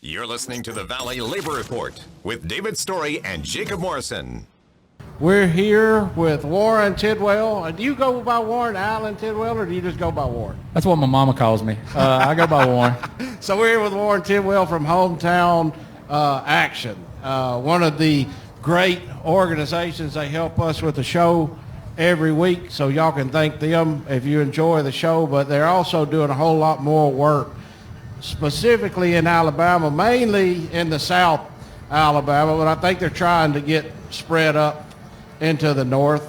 You're listening to the Valley Labor Report with David Story and Jacob Morrison. We're here with Warren Tidwell. Do you go by Warren Allen Tidwell, or do you just go by Warren? That's what my mama calls me. I go by Warren. So we're here with Warren Tidwell from Hometown Action, one of the great organizations. They help us with the show every week, so y'all can thank them if you enjoy the show. But they're also doing a whole lot more work, specifically in Alabama, mainly in the South Alabama, but I think they're trying to get spread up into the north.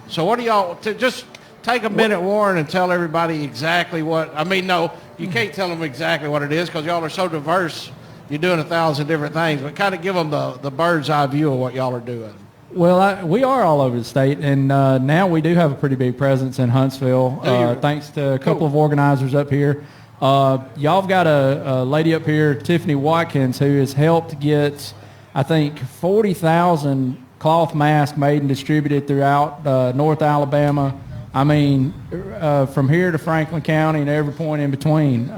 So what do y'all, just take a minute, Warren, and tell everybody exactly what, no, you can't tell them exactly what it is because y'all are so diverse. You're doing 1,000 different things, but kind of give them the bird's eye view of what y'all are doing. Well, we are all over the state, and now we do have a pretty big presence in Huntsville, thanks to a couple of organizers up here. Y'all have got a lady up here, Tiffany Watkins, who has helped get, I think, 40,000 cloth masks made and distributed throughout North Alabama. From here to Franklin County and every point in between.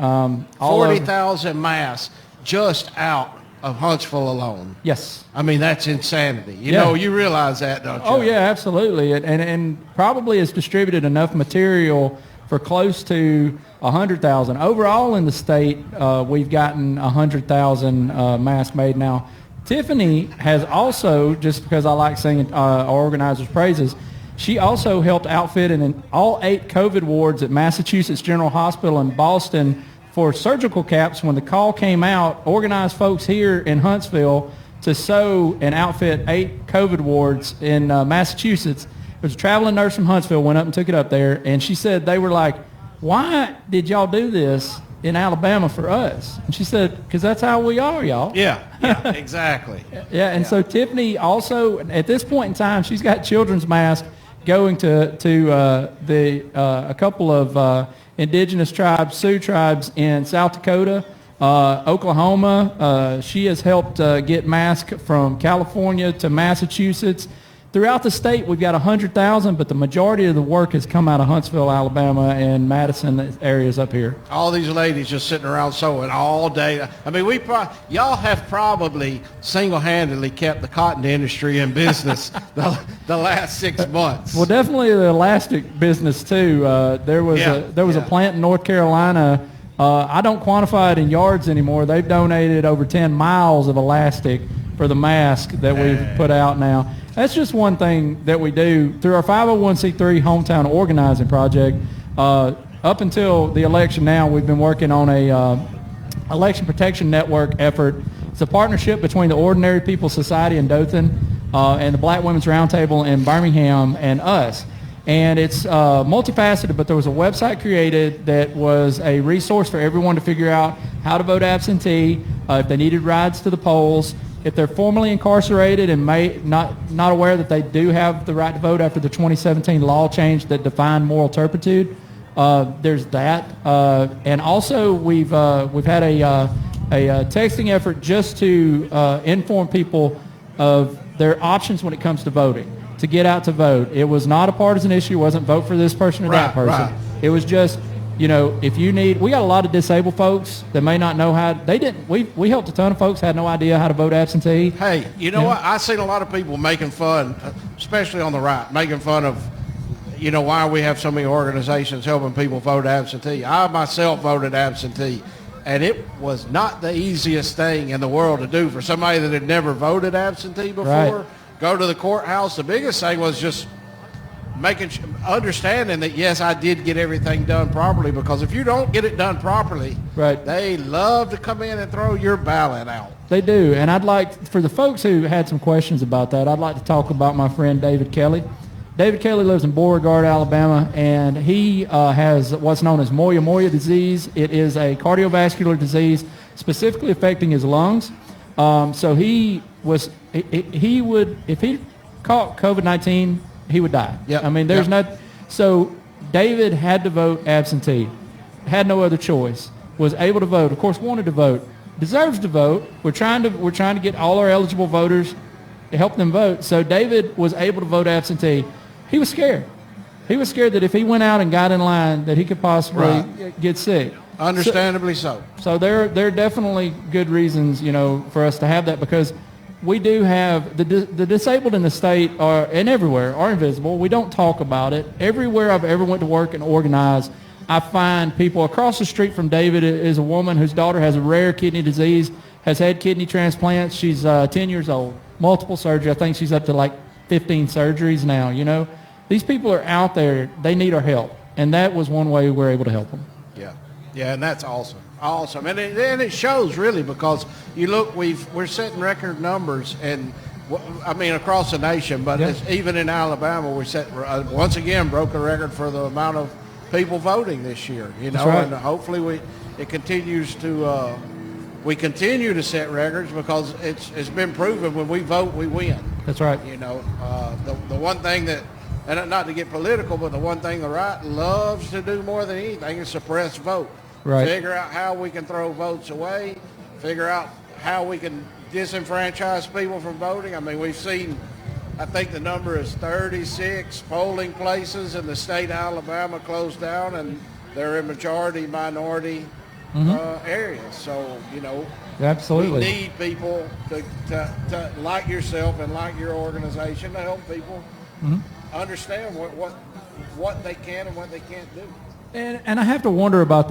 40,000 masks just out of Huntsville alone. Yes. That's insanity. You realize that, don't you? Oh, yeah, absolutely. And probably has distributed enough material for close to 100,000. Overall in the state, we've gotten 100,000 masks made now. Tiffany has also, just because I like singing our organizers' praises, she also helped outfit in all 8 COVID wards at Massachusetts General Hospital in Boston for surgical caps. When the call came out, organized folks here in Huntsville to sew and outfit 8 COVID wards in Massachusetts. There was a traveling nurse from Huntsville, went up and took it up there, and she said they were like, "Why did y'all do this in Alabama for us?" And she said, "Because that's how we are, y'all." Yeah, exactly. So Tiffany also, at this point in time, she's got children's masks going to a couple of indigenous tribes, Sioux tribes in South Dakota, Oklahoma. She has helped get masks from California to Massachusetts. Throughout the state, we've got 100,000, but the majority of the work has come out of Huntsville, Alabama, and Madison areas up here. All these ladies just sitting around sewing all day. Y'all have probably single-handedly kept the cotton industry in business the last 6 months. Well, definitely the elastic business too. There was a plant in North Carolina. I don't quantify it in yards anymore. They've donated over 10 miles of elastic for the mask that we've put out now. That's just one thing that we do through our 501c3 hometown organizing project. Up until the election now, we've been working on a election protection network effort. It's a partnership between the Ordinary People's Society in Dothan and the Black Women's Roundtable in Birmingham and us. And it's multifaceted, but there was a website created that was a resource for everyone to figure out how to vote absentee, if they needed rides to the polls, if they're formally incarcerated and not aware that they do have the right to vote after the 2017 law change that defined moral turpitude. There's that, and also we've had a texting effort just to inform people of their options when it comes to voting, to get out to vote. It was not a partisan issue. It wasn't vote for this person or that person. Right. It was just, if you need, we got a lot of disabled folks that may not know how, we helped a ton of folks had no idea how to vote absentee. Hey, you know what? I've seen a lot of people making fun, especially on the right, making fun of, why we have so many organizations helping people vote absentee. I myself voted absentee, and it was not the easiest thing in the world to do for somebody that had never voted absentee before. Right. Go to the courthouse. The biggest thing was just understanding that, yes, I did get everything done properly, because if you don't get it done properly, right, they love to come in and throw your ballot out. They do. And I'd like, for the folks who had some questions about that, I'd like to talk about my friend David Kelly. David Kelly lives in Beauregard, Alabama, and he has what's known as Moya disease. It is a cardiovascular disease specifically affecting his lungs. So he would, if he caught COVID-19, he would die. Yep. So David had to vote absentee, had no other choice, was able to vote, of course wanted to vote, deserves to vote. We're trying to get all our eligible voters to help them vote. So David was able to vote absentee. He was scared. He was scared that if he went out and got in line that he could possibly get sick. Understandably so. So there are definitely good reasons, for us to have that, because we do have the disabled in the state and everywhere are invisible. We don't talk about it. Everywhere I've ever went to work and organized, I find people. Across the street from David is a woman whose daughter has a rare kidney disease, has had kidney transplants. She's 10 years old, multiple surgery. I think she's up to like 15 surgeries now. These people are out there. They need our help, and that was one way we're able to help them. Yeah, and that's awesome. Awesome. And it shows, really, because you look, we're setting record numbers, and across the nation, but even in Alabama, we once again broke a record for the amount of people voting this year, That's right. And hopefully we continue to set records, because it's been proven when we vote, we win. That's right. The one thing that, and not to get political, but the one thing the right loves to do more than anything is suppress vote. Right. Figure out how we can throw votes away, figure out how we can disenfranchise people from voting. We've seen, I think the number is 36 polling places in the state of Alabama closed down, and they're in majority minority areas. So, Absolutely. we need people to like yourself and like your organization to help people understand what they can and what they can't do. And I have to wonder about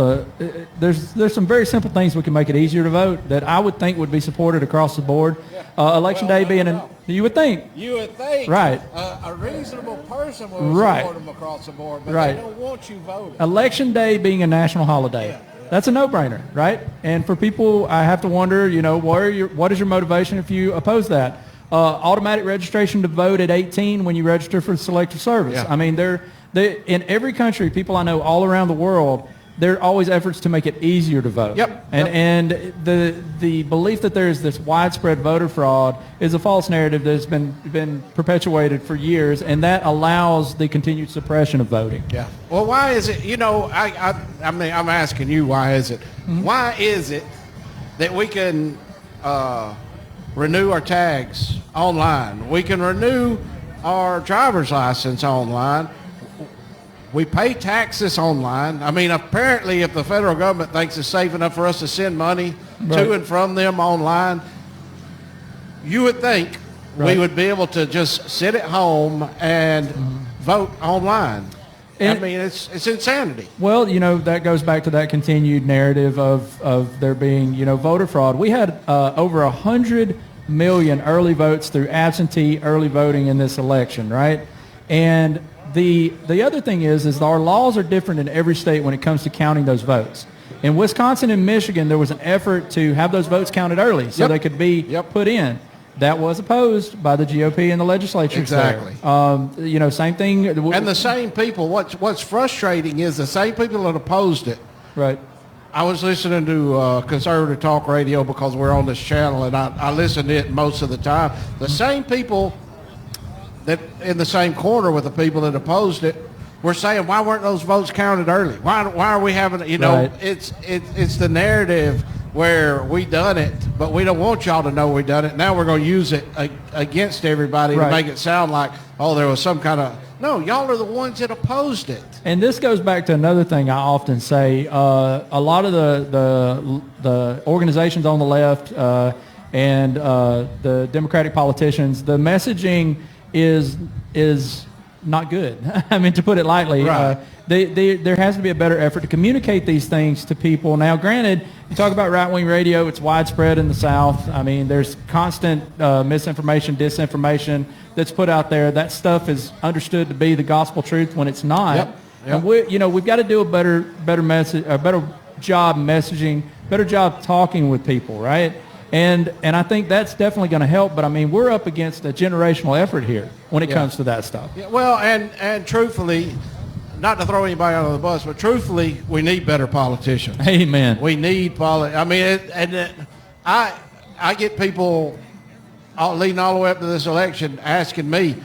there's some very simple things we can make it easier to vote that I would think would be supported across the board. Election day being you would think. You would think. Right. A reasonable person would support them across the board, but they don't want you voting. Election day being a national holiday. That's a no-brainer, right? And for people, I have to wonder, what is your motivation if you oppose that? Automatic registration to vote at 18 when you register for Selective Service. Yeah. In every country, people I know all around the world, there are always efforts to make it easier to vote. Yep. And the belief that there is this widespread voter fraud is a false narrative that's been perpetuated for years, and that allows the continued suppression of voting. Yeah. Well, why is it? I'm asking you, why is it? Why is it that we can renew our tags online? We can renew our driver's license online. We pay taxes online. Apparently, if the federal government thinks it's safe enough for us to send money to and from them online, you would think we would be able to just sit at home and vote online. It's insanity. Well, that goes back to that continued narrative of there being, voter fraud. We had over 100 million early votes through absentee early voting in this election, right? And the other thing is our laws are different in every state when it comes to counting those votes. In Wisconsin and Michigan, there was an effort to have those votes counted early so they could be put in. That was opposed by the GOP and the legislature. Exactly. Same thing. And the same people. What's frustrating is the same people that opposed it. Right. I was listening to conservative talk radio because we're on this channel, and I listen to it most of the time. The same people that in the same corner with the people that opposed it were saying, why weren't those votes counted early? Why are we having, it's the narrative where we done it, but we don't want y'all to know we done it. Now we're going to use it against everybody to make it sound like, there was some kind of, no, y'all are the ones that opposed it. And this goes back to another thing I often say. A lot of the organizations on the left and the Democratic politicians, the messaging is not good. To put it lightly. Right. There has to be a better effort to communicate these things to people. Now, granted, you talk about right-wing radio, it's widespread in the South. There's constant misinformation, disinformation that's put out there. That stuff is understood to be the gospel truth when it's not. Yep. And we've got to do a better message, a better job messaging, better job talking with people, right? And I think that's definitely going to help. But we're up against a generational effort here when it comes to that stuff. Yeah, well, and truthfully, not to throw anybody under the bus, but truthfully, we need better politicians. Amen. We need I get people leading all the way up to this election asking me.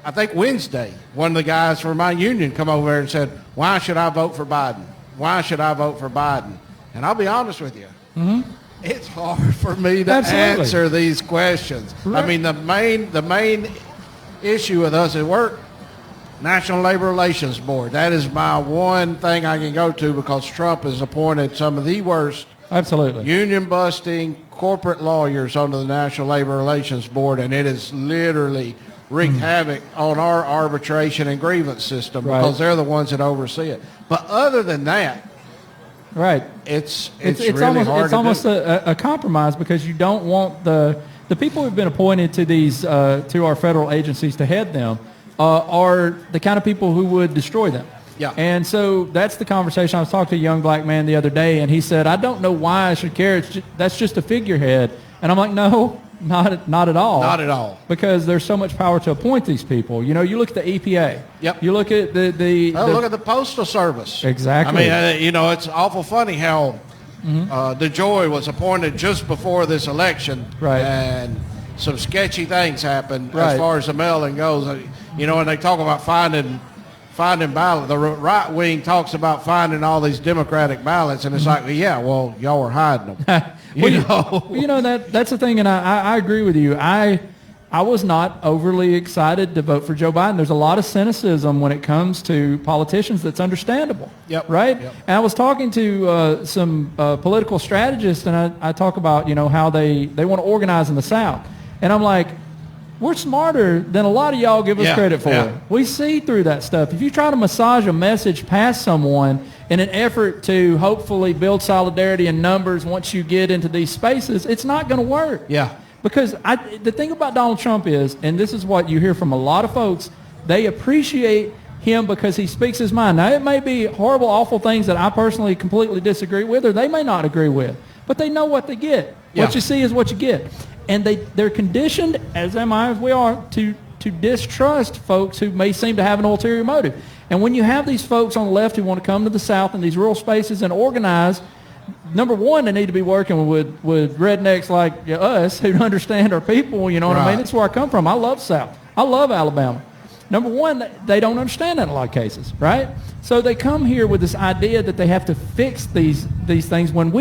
I think Wednesday, one of the guys from my union come over there and said, "Why should I vote for Biden? Why should I vote for Biden?" And I'll be honest with you. It's hard for me to answer these questions. Right. The main issue with us at work, National Labor Relations Board. That is my one thing I can go to because Trump has appointed some of the worst Absolutely. union-busting corporate lawyers onto the National Labor Relations Board, and it has literally wreaked havoc on our arbitration and grievance system because they're the ones that oversee it. But other than that, it's really almost, hard it's to almost do. a compromise because you don't want the people who've been appointed to these to our federal agencies to head them are the kind of people who would destroy them. Yeah. And so that's the conversation. I was talking to a young black man the other day, and he said, I don't know why I should care. That's just a figurehead. And I'm like, no, not at all. Not at all. Because there's so much power to appoint these people. You know, you look at the EPA. Yep. You look at look at the Postal Service. Exactly. I mean, it's awful funny how DeJoy was appointed just before this election. Right. And some sketchy things happened as far as the mailing goes. You know, and they talk about finding ballots. The right wing talks about finding all these Democratic ballots, and it's like, yeah, well, y'all were hiding them. That's the thing, and I agree with you. I was not overly excited to vote for Joe Biden. There's a lot of cynicism when it comes to politicians that's understandable. Yep. Right? Yep. And I was talking to some political strategists, and I talk about, how they want to organize in the South. And I'm like, we're smarter than a lot of y'all give us credit for. Yeah. We see through that stuff. If you try to massage a message past someone in an effort to hopefully build solidarity in numbers once you get into these spaces, it's not going to work. Yeah. Because the thing about Donald Trump is, and this is what you hear from a lot of folks, they appreciate him because he speaks his mind. Now, it may be horrible, awful things that I personally completely disagree with, or they may not agree with, but they know what they get. Yeah. What you see is what you get. And they're conditioned, as we are, to distrust folks who may seem to have an ulterior motive. And when you have these folks on the left who want to come to the South in these rural spaces and organize, number one, they need to be working with rednecks like us who understand our people, you know what I mean? That's where I come from. I love South. I love Alabama. Number one, they don't understand that in a lot of cases, right? So they come here with this idea that they have to fix these things when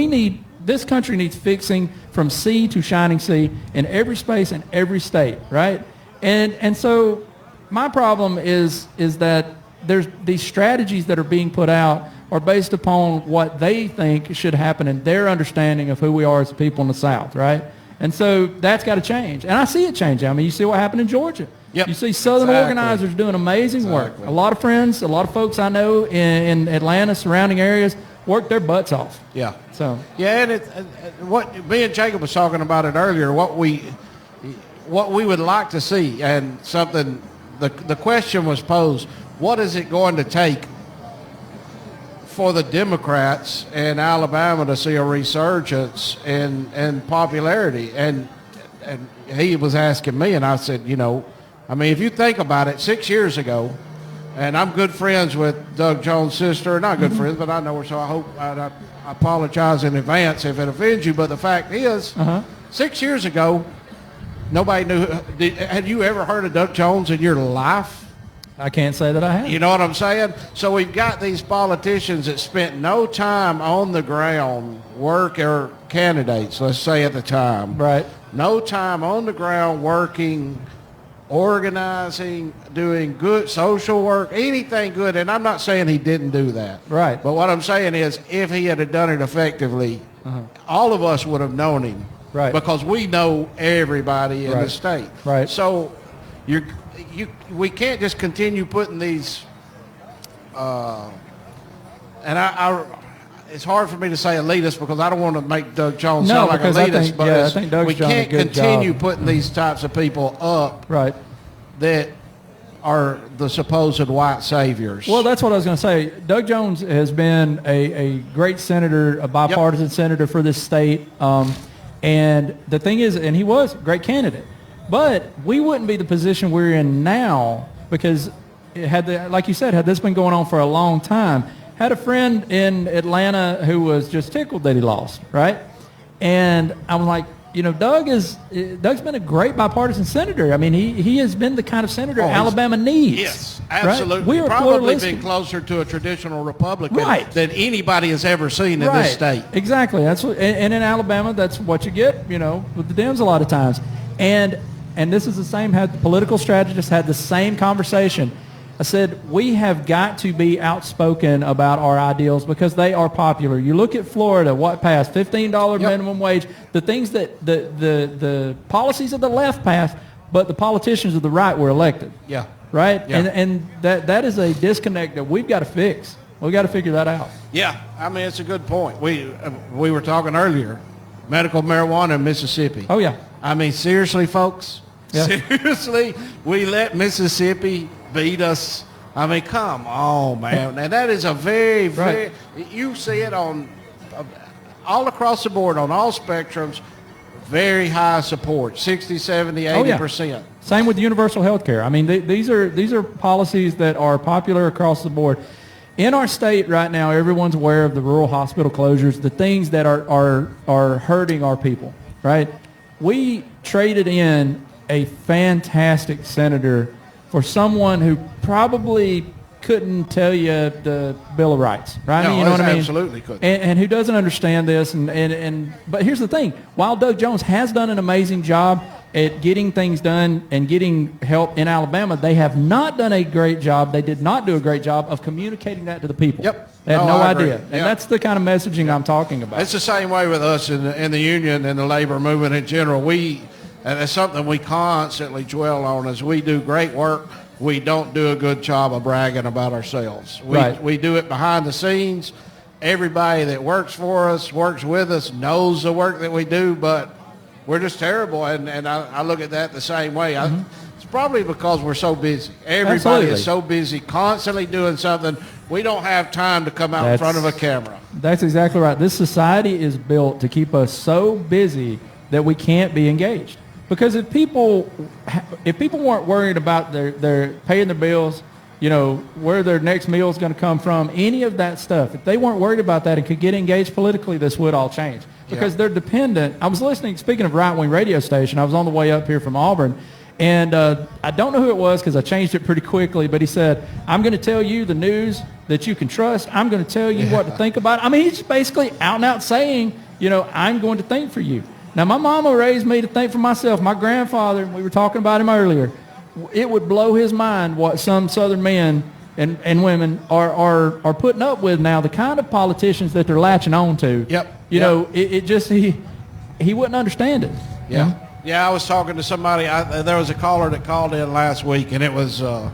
this country needs fixing from sea to shining sea in every space in every state, right? And so my problem is that there's these strategies that are being put out are based upon what they think should happen in their understanding of who we are as people in the South, right? And so that's got to change. And I see it changing. I mean, you see what happened in Georgia. Yep. You see Southern organizers doing amazing work. A lot of friends, a lot of folks I know in Atlanta, surrounding areas, work their butts off. Yeah. So. Yeah, and what me and Jacob was talking about it earlier, what we would like to see, and something, the question was posed, what is it going to take for the Democrats in Alabama to see a resurgence in popularity? And he was asking me, and I said, if you think about it, 6 years ago, and I'm good friends with Doug Jones' sister, not good friends, but I know her, so I hope I apologize in advance if it offends you, but the fact is, 6 years ago, nobody knew. Had you ever heard of Doug Jones in your life? I can't say that I have. You know what I'm saying? So we've got these politicians that spent no time on the ground, or candidates, let's say at the time. Right. No time on the ground working, organizing, doing good social work, anything good. And I'm not saying he didn't do that. Right. But what I'm saying is if he had done it effectively, all of us would have known him. Right. Because we know everybody in the state. Right. So we can't just continue putting these, it's hard for me to say elitist because I don't want to make Doug Jones sound like elitist, I think Doug's we done a can't good continue job. putting these types of people up that are the supposed white saviors. Well, that's what I was going to say. Doug Jones has been a great senator, a bipartisan senator for this state. And the thing is, and he was a great candidate, but we wouldn't be the position we're in now because like you said, had this been going on for a long time. Had a friend in Atlanta who was just tickled that he lost, right? And I was like, Doug's been a great bipartisan senator. I mean, he has been the kind of senator Alabama needs. Yes, absolutely. Right? We are probably been closer to a traditional Republican than anybody has ever seen in this state. Exactly. That's what, and in Alabama, that's what you get, with the Dems a lot of times. And this is the same. Had the political strategists had the same conversation. I said, we have got to be outspoken about our ideals because they are popular. You look at Florida, what passed, $15 minimum wage, the things that the policies of the left passed, but the politicians of the right were elected. Yeah. Right? Yeah. And that is a disconnect that we've got to fix. We've got to figure that out. Yeah. I mean, it's a good point. We were talking earlier, medical marijuana in Mississippi. Oh, yeah. I mean, seriously, folks? Yeah. Seriously? We let Mississippi beat us? I mean, come on, man. And that is a very, you see it on all across the board, on all spectrums, very high support, 60, 70, 80%. Yeah. Same with universal health care. I mean, these are policies that are popular across the board. In our state right now, everyone's aware of the rural hospital closures, the things that are hurting our people, right? We traded in a fantastic senator for someone who probably couldn't tell you the Bill of Rights, right? No, you know what I mean? Absolutely couldn't. And who doesn't understand this. But here's the thing. While Doug Jones has done an amazing job at getting things done and getting help in Alabama, they have not done a great job. They did not do a great job of communicating that to the people. Yep. They have no idea. Yep. And that's the kind of messaging I'm talking about. It's the same way with us in the union and the labor movement in general. And it's something we constantly dwell on is we do great work. We don't do a good job of bragging about ourselves. We do it behind the scenes. Everybody that works for us, works with us, knows the work that we do, but we're just terrible. And I look at that the same way. It's probably because we're so busy. Everybody is so busy, constantly doing something. We don't have time to come out in front of a camera. That's exactly right. This society is built to keep us so busy that we can't be engaged. Because if people weren't worried about their paying their bills, you know, where their next meal is going to come from, any of that stuff, if they weren't worried about that and could get engaged politically, this would all change. Because they're dependent. I was listening, speaking of right-wing radio station, I was on the way up here from Auburn, and I don't know who it was because I changed it pretty quickly, but he said, I'm going to tell you the news that you can trust. I'm going to tell you what to think about. I mean, he's basically out and out saying, you know, I'm going to think for you. Now, my mama raised me to think for myself. My grandfather, we were talking about him earlier, it would blow his mind what some Southern men and women are putting up with now, the kind of politicians that they're latching on to. You know, it just, he wouldn't understand it. Yeah. You know? Yeah, I was talking to somebody. There was a caller that called in last week, and it was, I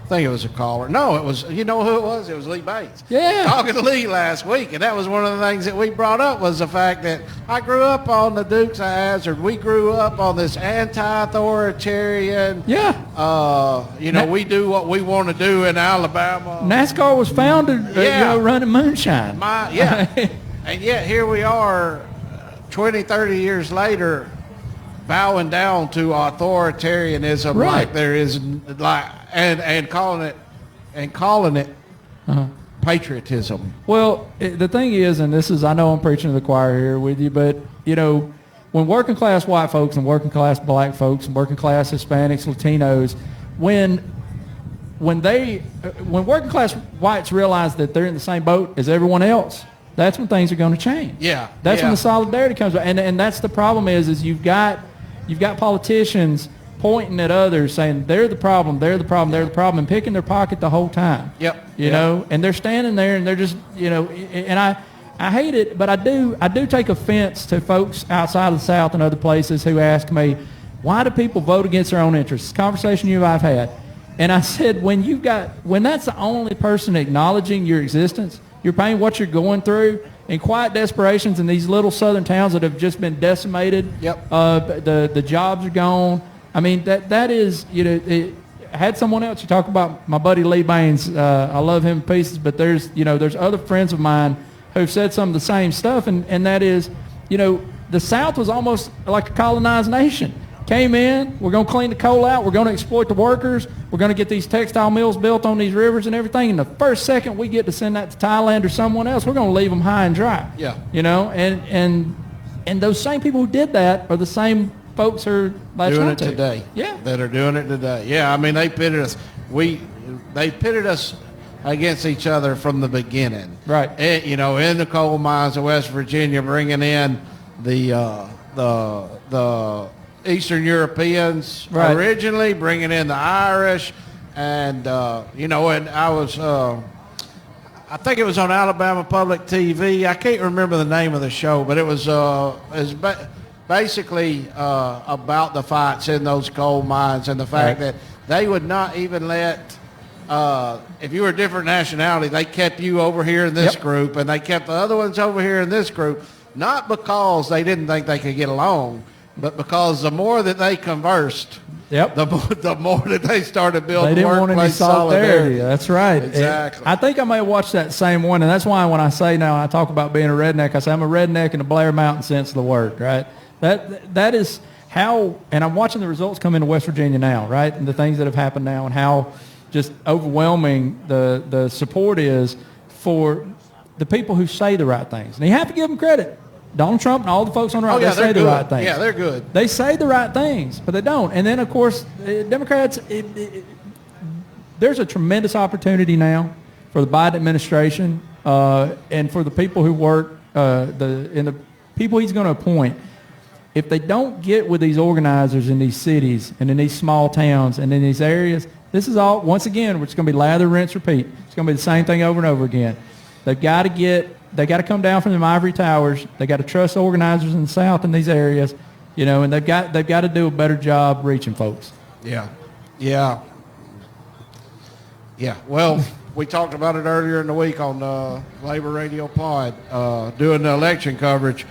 think it was a caller. No, it was, you know who it was? It was Lee Bates. Yeah. Talking to Lee last week, and that was one of the things that we brought up was the fact that I grew up on the Dukes of Hazzard. We grew up on this anti-authoritarian, you know, we do what we want to do in Alabama. NASCAR was founded, you know, running moonshine. And yet here we are 20, 30 years later bowing down to authoritarianism like there is, like, and calling it patriotism. Well, the thing is, and this is, I know I'm preaching to the choir here with you, but, you know, when working class white folks and working class black folks and working class Hispanics, Latinos, when working class whites realize that they're in the same boat as everyone else, that's when things are going to change. That's when the solidarity comes. And that's the problem is you've got politicians pointing at others saying they're the problem, and picking their pocket the whole time. You know, and they're standing there and they're just, you know, and I hate it, but I do take offense to folks outside of the South and other places who ask me, why do people vote against their own interests? Conversation you and I've had. And I said, when that's the only person acknowledging your existence, your pain, what you're going through, in quiet desperations in these little southern towns that have just been decimated. The jobs are gone. I mean, that is, you know, had someone else, you talk about my buddy Lee Baines, I love him to pieces, but there's other friends of mine who've said some of the same stuff, and that is, you know, the South was almost like a colonized nation. Came in, we're going to clean the coal out, we're going to exploit the workers, we're going to get these textile mills built on these rivers and everything, and the first second we get to send that to Thailand or someone else, we're going to leave them high and dry. You know, and those same people who did that are the same folks who are doing it today. That are doing it today. I mean, they pitted us. They pitted us against each other from the beginning. You know, in the coal mines of West Virginia, bringing in the Eastern Europeans originally, bringing in the Irish, and you know, and I was. I think it was on Alabama Public TV. I can't remember the name of the show, but it was basically about the fights in those coal mines and the fact that they would not even let, if you were a different nationality, they kept you over here in this group, and they kept the other ones over here in this group, not because they didn't think they could get along, but because the more that they conversed, the more that they started building they didn't want any solidarity. That's right. Exactly. I think I may have watched that same one, and that's why when I say now I talk about being a redneck, I say I'm a redneck in the Blair Mountain sense of the word, right? That is how, and I'm watching the results come into West Virginia now, right? And the things that have happened now and how just overwhelming the support is for the people who say the right things. And you have to give them credit. Donald Trump and all the folks on the right, they say the right things. Yeah, they're good. They say the right things, but they don't. And then, of course, Democrats, there's a tremendous opportunity now for the Biden administration and for the people who work, the people he's going to appoint. If they don't get with these organizers in these cities and in these small towns and in these areas, this is all, once again, it's going to be lather, rinse, repeat. It's going to be the same thing over and over again. They've got to come down from the ivory towers. They got to trust organizers in the South in these areas, you know, and they've got to do a better job reaching folks. Yeah. Well, we talked about it earlier in the week on Labor Radio Pod, doing the election coverage,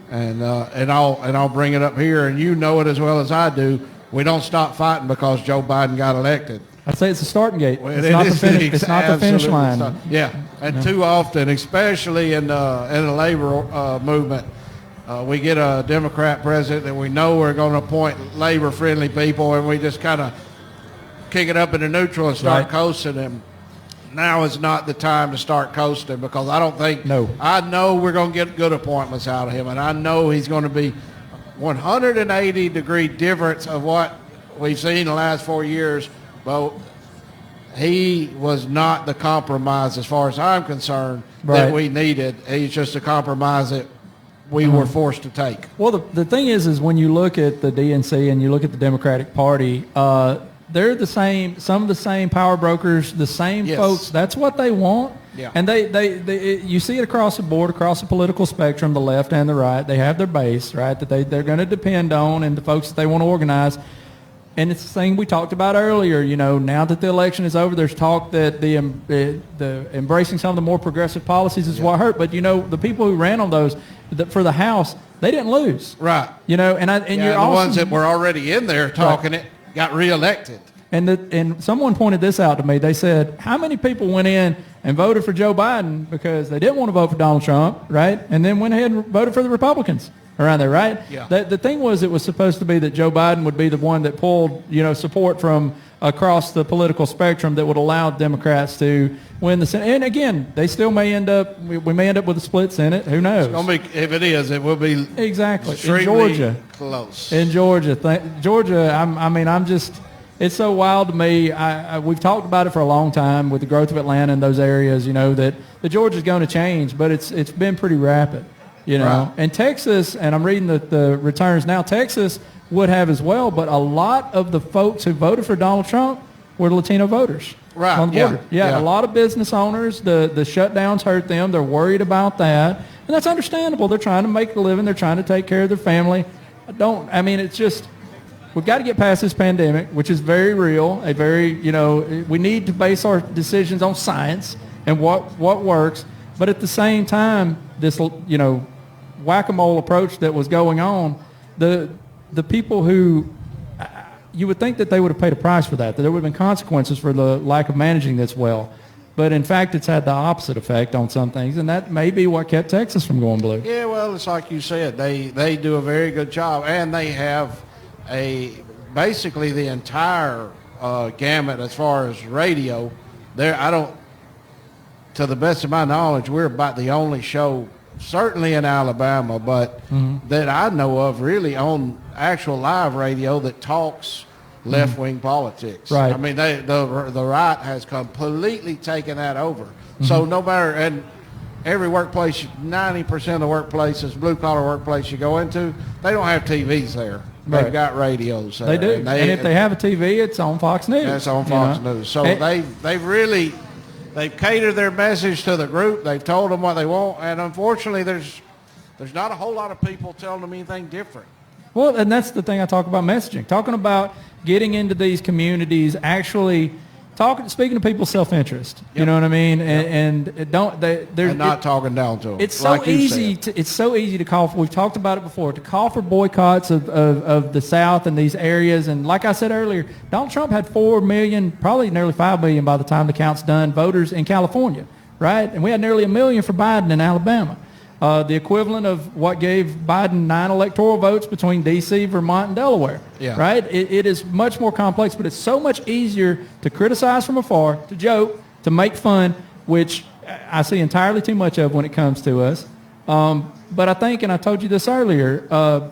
and I'll bring it up here, and you know it as well as I do. We don't stop fighting because Joe Biden got elected. I'd say it's the starting gate. Well, it's not the finish line. Yeah, and too often, especially in the labor movement, we get a Democrat president that we know we're going to appoint labor-friendly people, and we just kind of kick it up into neutral and start coasting them. Now is not the time to start coasting because I don't think. No. I know we're going to get good appointments out of him, and I know he's going to be 180-degree difference of what we've seen the last 4 years. But he was not the compromise, as far as I'm concerned, that we needed. He's just a compromise that we were forced to take. Well, the thing is when you look at the DNC and you look at the Democratic Party, they're the same, some of the same power brokers, the same folks. That's what they want. Yeah. And they you see it across the board, across the political spectrum, the left and the right. They have their base, right, that they're going to depend on, and the folks that they want to organize. And it's the thing we talked about earlier. You know, now that the election is over, there's talk that the embracing some of the more progressive policies is what hurt. But you know, the people who ran on those for the House, they didn't lose. Right. You know, and you're the ones that were already in there talking it got reelected. And someone pointed this out to me. They said, how many people went in and voted for Joe Biden because they didn't want to vote for Donald Trump, right? And then went ahead and voted for the Republicans around there, right? Yeah. The thing was, it was supposed to be that Joe Biden would be the one that pulled, you know, support from across the political spectrum that would allow Democrats to win the Senate. And again, they still may end up, we may end up with a split Senate. Who knows? It's going to be, if it is, it will be exactly extremely in Georgia. Close. In Georgia, I'm just. It's so wild to me. We've talked about it for a long time with the growth of Atlanta and those areas, you know, that the Georgia's going to change, but it's been pretty rapid, you know. Right. And Texas, and I'm reading the returns now, Texas would have as well, but a lot of the folks who voted for Donald Trump were Latino voters. Right. On the border. Yeah, a lot of business owners, the shutdowns hurt them. They're worried about that. And that's understandable. They're trying to make a living. They're trying to take care of their family. It's just... We've got to get past this pandemic, which is very real, we need to base our decisions on science and what works. But at the same time, this, whack-a-mole approach that was going on, the people who, you would think that they would have paid a price for that there would have been consequences for the lack of managing this well. But in fact, it's had the opposite effect on some things, and that may be what kept Texas from going blue. Yeah, well, it's like you said, they do a very good job, and they have basically the entire gamut as far as radio. To the best of my knowledge, we're about the only show, certainly in Alabama, but that I know of really on actual live radio that talks left-wing politics. Right. I mean, the right has completely taken that over. So no matter, and every workplace, 90% of the workplaces, blue-collar workplace you go into, they don't have TVs there. They've Right. got radios. They do. And if they have a TV, it's on Fox News. That's on Fox News. So they've catered their message to the group. They've told them what they want, and unfortunately, there's not a whole lot of people telling them anything different. Well, and that's the thing I talk about messaging. Talking about getting into these communities, actually speaking to people's self-interest. You know what I mean? And they're not talking down to them. It's so easy it's so easy to call for, we've talked about it before, to call for boycotts of the South and these areas. And like I said earlier, Donald Trump had 4 million, probably nearly 5 million by the time the count's done, voters in California, right? And we had nearly 1 million for Biden in Alabama. The equivalent of what gave Biden 9 electoral votes between D.C., Vermont, and Delaware, right? It is much more complex, but it's so much easier to criticize from afar, to joke, to make fun, which I see entirely too much of when it comes to us. But I think, and I told you this earlier,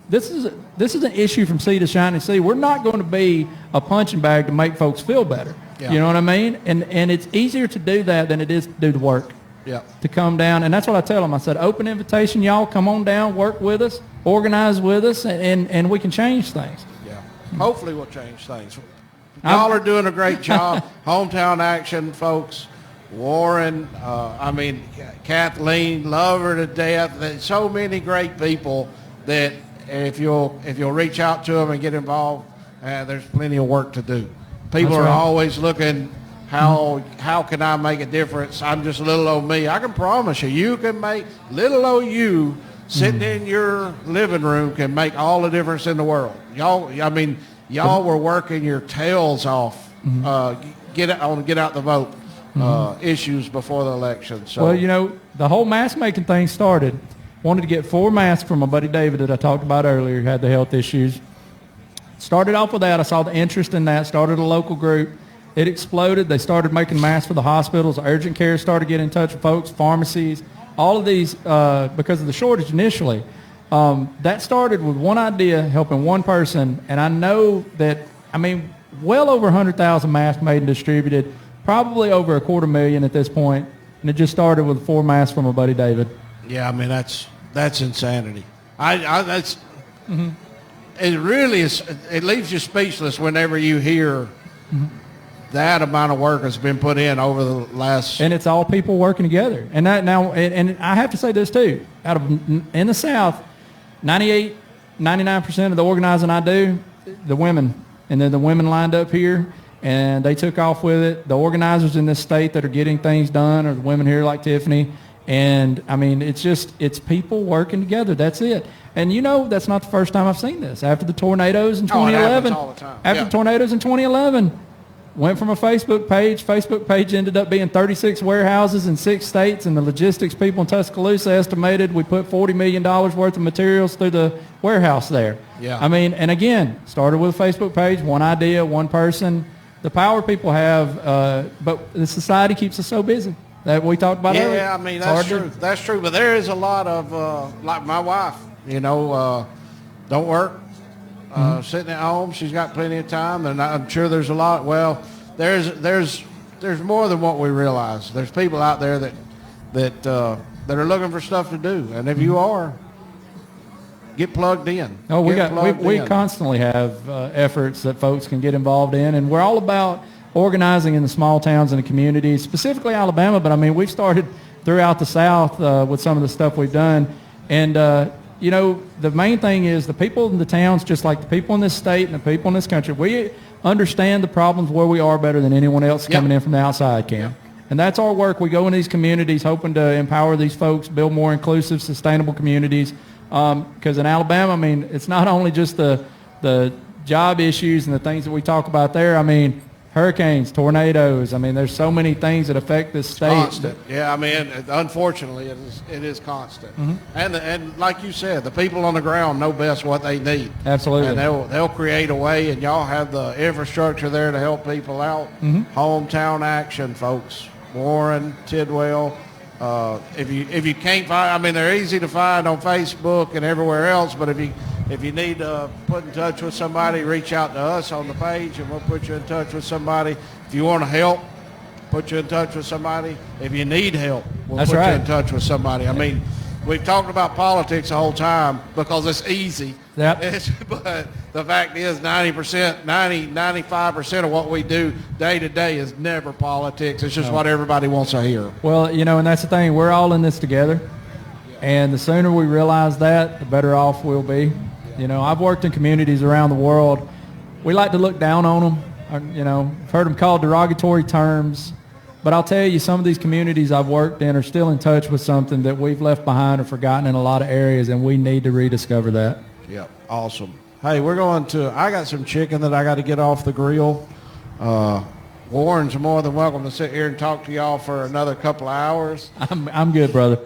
this is an issue from sea to shining sea. We're not going to be a punching bag to make folks feel better. You know what I mean? And it's easier to do that than it is to do the work. To come down, and that's what I tell them. I said, open invitation, y'all, come on down, work with us, organize with us, and we can change things. Hopefully we'll change things. Y'all are doing a great job. Hometown Action, folks. Warren, Kathleen, love her to death. There's so many great people that if you'll reach out to them and get involved, there's plenty of work to do. People are always looking, how can I make a difference? I'm just little old me. I can promise you, you can make little old you sitting in your living room can make all the difference in the world. Y'all were working your tails off. Get out the vote issues before the election. So. Well, the whole mask making thing started. Wanted to get 4 masks from my buddy David that I talked about earlier, who had the health issues. Started off with that. I saw the interest in that. Started a local group. It exploded. They started making masks for the hospitals. Urgent care started getting in touch with folks, pharmacies, all of these because of the shortage initially. That started with one idea, helping one person, and I know that, well over 100,000 masks made and distributed, probably over 250,000 at this point, and it just started with 4 masks from my buddy David. Yeah, that's insanity. It really is. It leaves you speechless whenever you hear that amount of work has been put in over the last. And it's all people working together. And and I have to say this too. In the South, 98, 99% of the organizing I do, the women, and then the women lined up here, and they took off with it. The organizers in this state that are getting things done are the women here like Tiffany. And it's people working together. That's it. And that's not the first time I've seen this. After the tornadoes in 2011, all the time. After the tornadoes in 2011, went from a Facebook page ended up being 36 warehouses in 6 states, and the logistics people in Tuscaloosa estimated we put $40 million worth of materials through the warehouse there. And again, started with a Facebook page, one idea, one person. The power people have, but the society keeps us so busy. That we talked about earlier. Yeah, that's true. That's true. But there is a lot of, like my wife, don't work, sitting at home. She's got plenty of time, and I'm sure there's a lot. Well, there's more than what we realize. There's people out there that are looking for stuff to do, and if you are, get plugged in. Oh, we constantly have efforts that folks can get involved in, and we're all about organizing in the small towns and the communities, specifically Alabama, but we've started throughout the South with some of the stuff we've done. And, the main thing is the people in the towns, just like the people in this state and the people in this country, we understand the problems where we are better than anyone else coming in from the outside can. And that's our work. We go in these communities hoping to empower these folks, build more inclusive, sustainable communities. Because in Alabama, it's not only just the job issues and the things that we talk about there. Hurricanes, tornadoes. There's so many things that affect this state. Constant. Yeah, unfortunately, it is constant. And like you said, the people on the ground know best what they need. Absolutely. And they'll create a way, and y'all have the infrastructure there to help people out. Hometown Action, folks. Warren, Tidwell. If you can't find, they're easy to find on Facebook and everywhere else, but if you need to put in touch with somebody, reach out to us on the page, and we'll put you in touch with somebody. If you want to help, put you in touch with somebody. If you need help, we'll put you in touch with somebody. we've talked about politics the whole time because it's easy. Yep. But the fact is 95% of what we do day to day is never politics. It's just what everybody wants to hear. Well, and that's the thing. We're all in this together. And the sooner we realize that, the better off we'll be. I've worked in communities around the world. We like to look down on them. I've heard them called derogatory terms. But I'll tell you, some of these communities I've worked in are still in touch with something that we've left behind or forgotten in a lot of areas, and we need to rediscover that. Yep, awesome. Hey, I got some chicken that I got to get off the grill. Warren's more than welcome to sit here and talk to y'all for another couple of hours. I'm good, brother.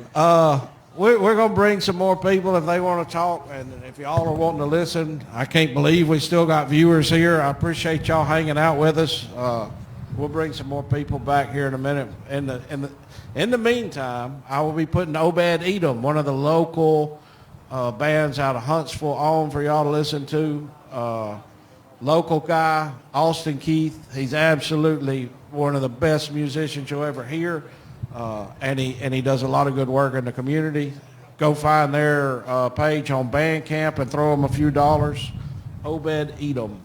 We're going to bring some more people if they want to talk, and if y'all are wanting to listen, I can't believe we still got viewers here. I appreciate y'all hanging out with us. We'll bring some more people back here in a minute. In the meantime, I will be putting Obed Edom, one of the local bands out of Huntsville, on for y'all to listen to. Local guy, Austin Keith. He's absolutely one of the best musicians you'll ever hear, and he does a lot of good work in the community. Go find their page on Bandcamp and throw them a few dollars. Obed Edom.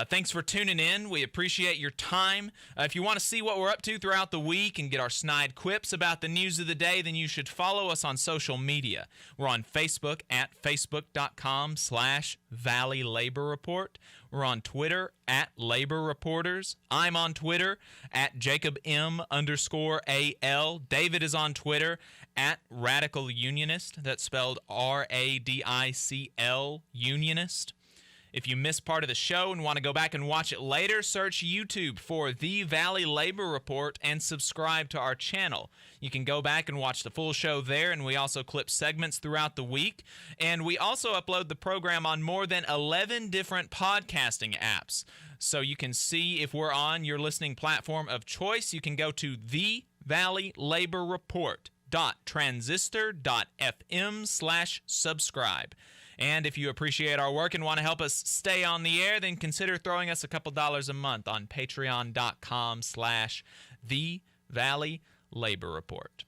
Thanks for tuning in. We appreciate your time. If you want to see what we're up to throughout the week and get our snide quips about the news of the day, then you should follow us on social media. We're on Facebook at facebook.com/Valley Labor Report. We're on Twitter at Labor Reporters. I'm on Twitter at JacobM_AL. David is on Twitter at Radical Unionist. That's spelled RADICL Unionist. If you missed part of the show and want to go back and watch it later, search YouTube for The Valley Labor Report and subscribe to our channel. You can go back and watch the full show there, and we also clip segments throughout the week. And we also upload the program on more than 11 different podcasting apps. So you can see if we're on your listening platform of choice. You can go to thevalleylaborreport.transistor.fm/subscribe. And if you appreciate our work and want to help us stay on the air, then consider throwing us a couple dollars a month on patreon.com/The Valley Labor Report.